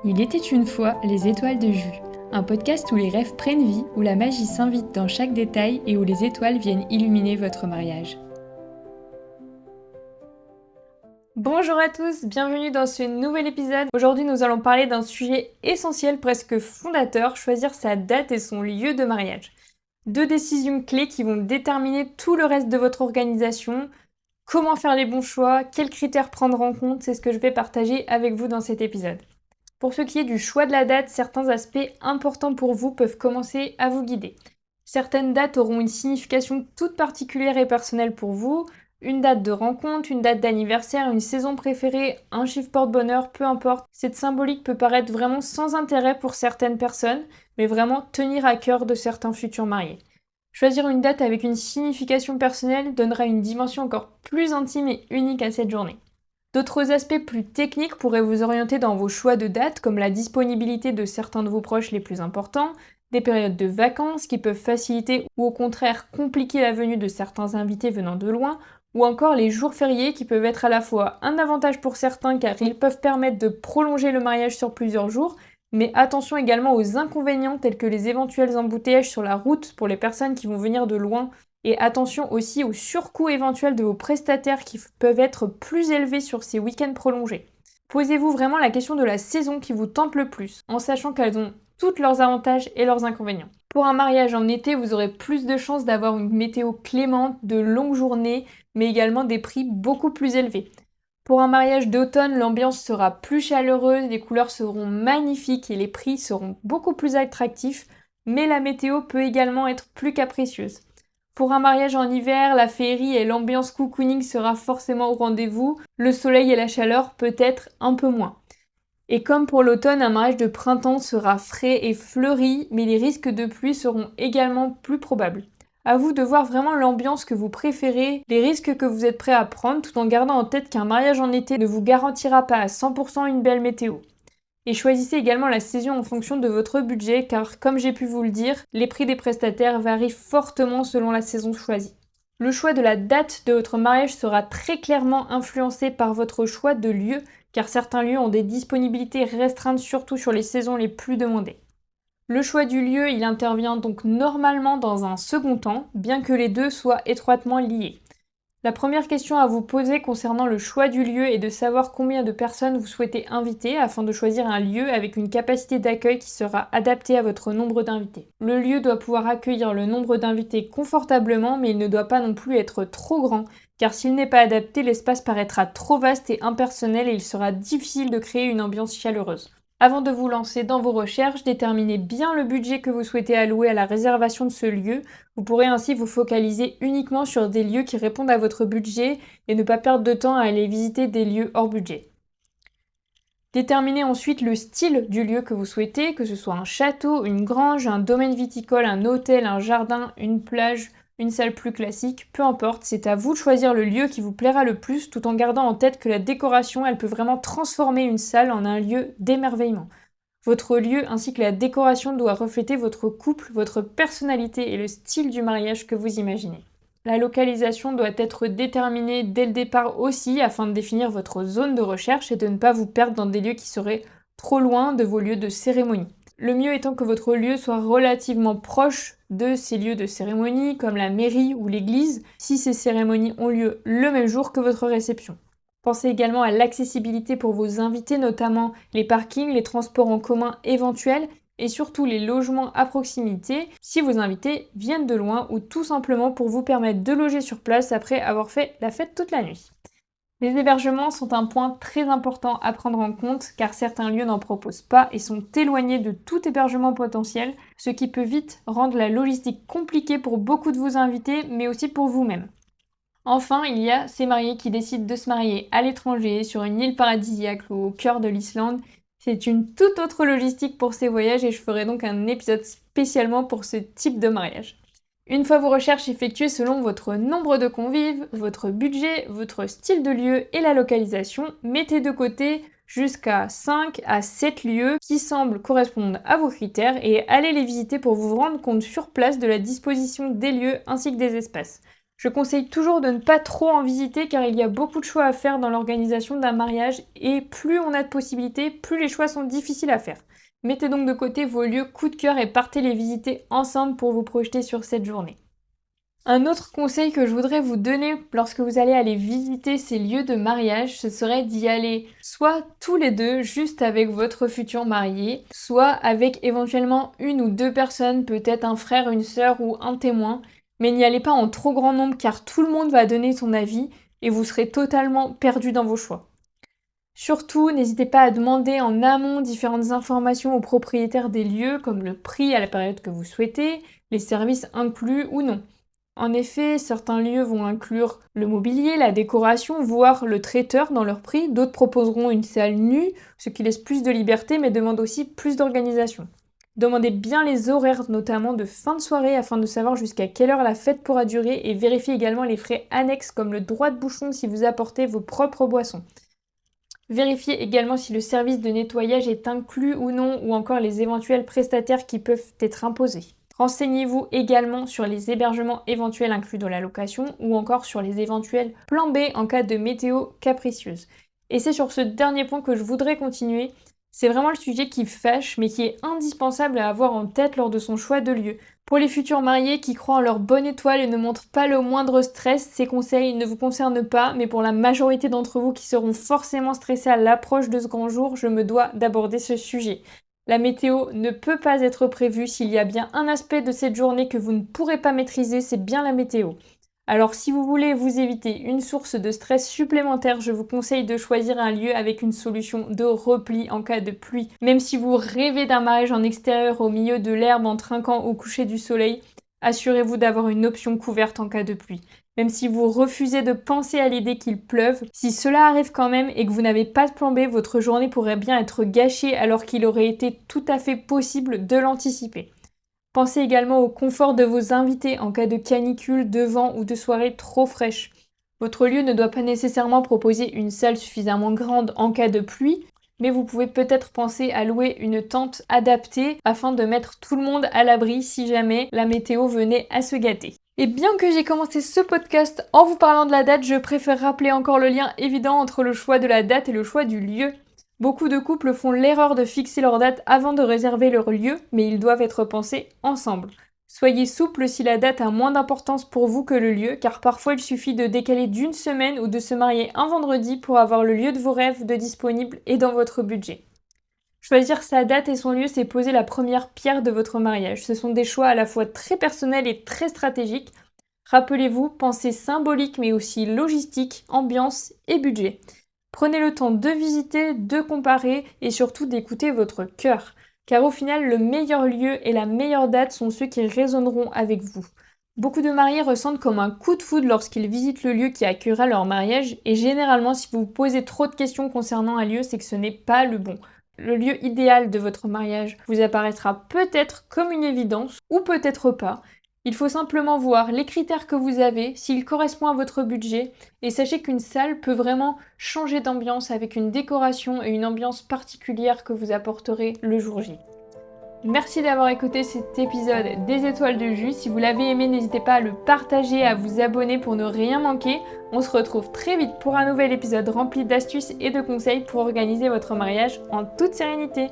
Il était une fois les étoiles de Jus, un podcast où les rêves prennent vie, où la magie s'invite dans chaque détail et où les étoiles viennent illuminer votre mariage. Bonjour à tous, bienvenue dans ce nouvel épisode. Aujourd'hui nous allons parler d'un sujet essentiel, presque fondateur, choisir sa date et son lieu de mariage. Deux décisions clés qui vont déterminer tout le reste de votre organisation. Comment faire les bons choix, quels critères prendre en compte, c'est ce que je vais partager avec vous dans cet épisode. Pour ce qui est du choix de la date, certains aspects importants pour vous peuvent commencer à vous guider. Certaines dates auront une signification toute particulière et personnelle pour vous. Une date de rencontre, une date d'anniversaire, une saison préférée, un chiffre porte-bonheur, peu importe. Cette symbolique peut paraître vraiment sans intérêt pour certaines personnes, mais vraiment tenir à cœur de certains futurs mariés. Choisir une date avec une signification personnelle donnera une dimension encore plus intime et unique à cette journée. D'autres aspects plus techniques pourraient vous orienter dans vos choix de dates, comme la disponibilité de certains de vos proches les plus importants, des périodes de vacances qui peuvent faciliter ou au contraire compliquer la venue de certains invités venant de loin, ou encore les jours fériés qui peuvent être à la fois un avantage pour certains car ils peuvent permettre de prolonger le mariage sur plusieurs jours, mais attention également aux inconvénients tels que les éventuels embouteillages sur la route pour les personnes qui vont venir de loin. Et attention aussi aux surcoûts éventuels de vos prestataires qui peuvent être plus élevés sur ces week-ends prolongés. Posez-vous vraiment la question de la saison qui vous tente le plus, en sachant qu'elles ont tous leurs avantages et leurs inconvénients. Pour un mariage en été, vous aurez plus de chances d'avoir une météo clémente, de longues journées, mais également des prix beaucoup plus élevés. Pour un mariage d'automne, l'ambiance sera plus chaleureuse, les couleurs seront magnifiques et les prix seront beaucoup plus attractifs, mais la météo peut également être plus capricieuse. Pour un mariage en hiver, la féerie et l'ambiance cocooning sera forcément au rendez-vous, le soleil et la chaleur peut-être un peu moins. Et comme pour l'automne, un mariage de printemps sera frais et fleuri, mais les risques de pluie seront également plus probables. À vous de voir vraiment l'ambiance que vous préférez, les risques que vous êtes prêt à prendre, tout en gardant en tête qu'un mariage en été ne vous garantira pas à 100% une belle météo. Et choisissez également la saison en fonction de votre budget car, comme j'ai pu vous le dire, les prix des prestataires varient fortement selon la saison choisie. Le choix de la date de votre mariage sera très clairement influencé par votre choix de lieu car certains lieux ont des disponibilités restreintes surtout sur les saisons les plus demandées. Le choix du lieu, il intervient donc normalement dans un second temps, bien que les deux soient étroitement liés. La première question à vous poser concernant le choix du lieu est de savoir combien de personnes vous souhaitez inviter afin de choisir un lieu avec une capacité d'accueil qui sera adaptée à votre nombre d'invités. Le lieu doit pouvoir accueillir le nombre d'invités confortablement, mais il ne doit pas non plus être trop grand, car s'il n'est pas adapté, l'espace paraîtra trop vaste et impersonnel et il sera difficile de créer une ambiance chaleureuse. Avant de vous lancer dans vos recherches, déterminez bien le budget que vous souhaitez allouer à la réservation de ce lieu. Vous pourrez ainsi vous focaliser uniquement sur des lieux qui répondent à votre budget et ne pas perdre de temps à aller visiter des lieux hors budget. Déterminez ensuite le style du lieu que vous souhaitez, que ce soit un château, une grange, un domaine viticole, un hôtel, un jardin, une plage, une salle plus classique, peu importe, c'est à vous de choisir le lieu qui vous plaira le plus tout en gardant en tête que la décoration, elle peut vraiment transformer une salle en un lieu d'émerveillement. Votre lieu ainsi que la décoration doit refléter votre couple, votre personnalité et le style du mariage que vous imaginez. La localisation doit être déterminée dès le départ aussi afin de définir votre zone de recherche et de ne pas vous perdre dans des lieux qui seraient trop loin de vos lieux de cérémonie. Le mieux étant que votre lieu soit relativement proche de ces lieux de cérémonie, comme la mairie ou l'église, si ces cérémonies ont lieu le même jour que votre réception. Pensez également à l'accessibilité pour vos invités, notamment les parkings, les transports en commun éventuels et surtout les logements à proximité si vos invités viennent de loin ou tout simplement pour vous permettre de loger sur place après avoir fait la fête toute la nuit. Les hébergements sont un point très important à prendre en compte car certains lieux n'en proposent pas et sont éloignés de tout hébergement potentiel, ce qui peut vite rendre la logistique compliquée pour beaucoup de vos invités mais aussi pour vous-même. Enfin, il y a ces mariés qui décident de se marier à l'étranger, sur une île paradisiaque ou au cœur de l'Islande. C'est une toute autre logistique pour ces voyages et je ferai donc un épisode spécialement pour ce type de mariage. Une fois vos recherches effectuées selon votre nombre de convives, votre budget, votre style de lieu et la localisation, mettez de côté jusqu'à 5 à 7 lieux qui semblent correspondre à vos critères et allez les visiter pour vous rendre compte sur place de la disposition des lieux ainsi que des espaces. Je conseille toujours de ne pas trop en visiter car il y a beaucoup de choix à faire dans l'organisation d'un mariage et plus on a de possibilités, plus les choix sont difficiles à faire. Mettez donc de côté vos lieux coup de cœur et partez les visiter ensemble pour vous projeter sur cette journée. Un autre conseil que je voudrais vous donner lorsque vous allez aller visiter ces lieux de mariage, ce serait d'y aller soit tous les deux, juste avec votre futur marié, soit avec éventuellement une ou deux personnes, peut-être un frère, une sœur ou un témoin, mais n'y allez pas en trop grand nombre car tout le monde va donner son avis et vous serez totalement perdu dans vos choix. Surtout, n'hésitez pas à demander en amont différentes informations aux propriétaires des lieux, comme le prix à la période que vous souhaitez, les services inclus ou non. En effet, certains lieux vont inclure le mobilier, la décoration, voire le traiteur dans leur prix. D'autres proposeront une salle nue, ce qui laisse plus de liberté mais demande aussi plus d'organisation. Demandez bien les horaires, notamment de fin de soirée, afin de savoir jusqu'à quelle heure la fête pourra durer et vérifiez également les frais annexes comme le droit de bouchon si vous apportez vos propres boissons. Vérifiez également si le service de nettoyage est inclus ou non, ou encore les éventuels prestataires qui peuvent être imposés. Renseignez-vous également sur les hébergements éventuels inclus dans la location, ou encore sur les éventuels plans B en cas de météo capricieuse. Et c'est sur ce dernier point que je voudrais continuer. C'est vraiment le sujet qui fâche, mais qui est indispensable à avoir en tête lors de son choix de lieu. Pour les futurs mariés qui croient en leur bonne étoile et ne montrent pas le moindre stress, ces conseils ne vous concernent pas, mais pour la majorité d'entre vous qui seront forcément stressés à l'approche de ce grand jour, je me dois d'aborder ce sujet. La météo ne peut pas être prévue. S'il y a bien un aspect de cette journée que vous ne pourrez pas maîtriser, c'est bien la météo. Alors si vous voulez vous éviter une source de stress supplémentaire, je vous conseille de choisir un lieu avec une solution de repli en cas de pluie. Même si vous rêvez d'un mariage en extérieur au milieu de l'herbe en trinquant au coucher du soleil, assurez-vous d'avoir une option couverte en cas de pluie. Même si vous refusez de penser à l'idée qu'il pleuve, si cela arrive quand même et que vous n'avez pas de plan B, votre journée pourrait bien être gâchée alors qu'il aurait été tout à fait possible de l'anticiper. Pensez également au confort de vos invités en cas de canicule, de vent ou de soirée trop fraîche. Votre lieu ne doit pas nécessairement proposer une salle suffisamment grande en cas de pluie, mais vous pouvez peut-être penser à louer une tente adaptée afin de mettre tout le monde à l'abri si jamais la météo venait à se gâter. Et bien que j'ai commencé ce podcast en vous parlant de la date, je préfère rappeler encore le lien évident entre le choix de la date et le choix du lieu. Beaucoup de couples font l'erreur de fixer leur date avant de réserver leur lieu, mais ils doivent être pensés ensemble. Soyez souple si la date a moins d'importance pour vous que le lieu, car parfois il suffit de décaler d'une semaine ou de se marier un vendredi pour avoir le lieu de vos rêves de disponible et dans votre budget. Choisir sa date et son lieu, c'est poser la première pierre de votre mariage. Ce sont des choix à la fois très personnels et très stratégiques. Rappelez-vous, pensez symbolique mais aussi logistique, ambiance et budget. Prenez le temps de visiter, de comparer et surtout d'écouter votre cœur. Car au final, le meilleur lieu et la meilleure date sont ceux qui résonneront avec vous. Beaucoup de mariés ressentent comme un coup de foudre lorsqu'ils visitent le lieu qui accueillera leur mariage et généralement si vous vous posez trop de questions concernant un lieu, c'est que ce n'est pas le bon. Le lieu idéal de votre mariage vous apparaîtra peut-être comme une évidence ou peut-être pas. Il faut simplement voir les critères que vous avez, s'ils correspondent à votre budget, et sachez qu'une salle peut vraiment changer d'ambiance avec une décoration et une ambiance particulière que vous apporterez le jour J. Merci d'avoir écouté cet épisode des Étoiles de Jus. Si vous l'avez aimé, n'hésitez pas à le partager, à vous abonner pour ne rien manquer. On se retrouve très vite pour un nouvel épisode rempli d'astuces et de conseils pour organiser votre mariage en toute sérénité.